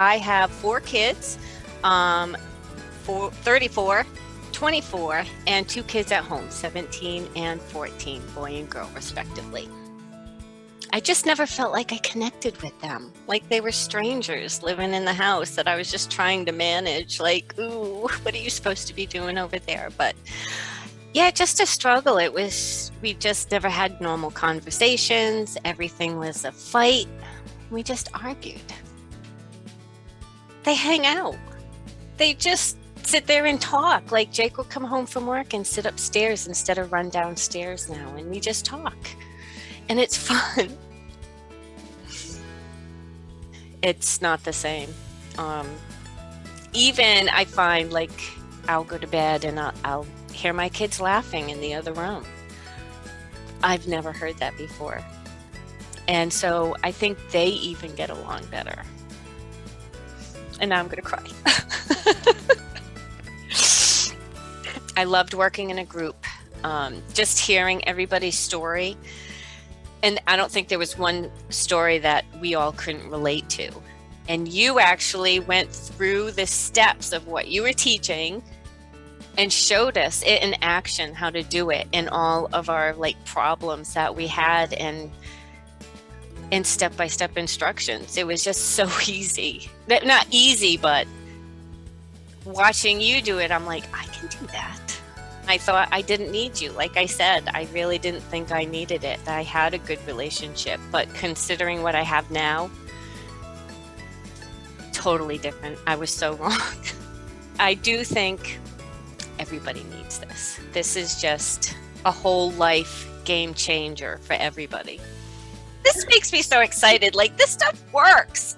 I have 4 kids, um, 34, 24, and 2 kids at home, 17 and 14, boy and girl, respectively. I just never felt like I connected with them, like they were strangers living in the house that I was just trying to manage. Like, ooh, what are you supposed to be doing over there? But yeah, just a struggle. We just never had normal conversations. Everything was a fight. We just argued. They hang out. They just sit there and talk. Like Jake will come home from work and sit upstairs instead of run downstairs now, and we just talk. And it's fun. It's not the same. Even I find like I'll go to bed and I'll hear my kids laughing in the other room. I've never heard that before. And so I think they even get along better. And now I'm going to cry. I loved working in a group, just hearing everybody's story. And I don't think there was one story that we all couldn't relate to. And you actually went through the steps of what you were teaching and showed us it in action, how to do it, and all of our like problems that we had, and in step-by-step instructions. It was just so easy. Not easy, but watching you do it, I'm like, I can do that. I thought I didn't need you. Like I said, I really didn't think I needed it. I had a good relationship, but considering what I have now, totally different. I was so wrong. I do think everybody needs this. This is just a whole life game changer for everybody. This makes me so excited. Like, this stuff works.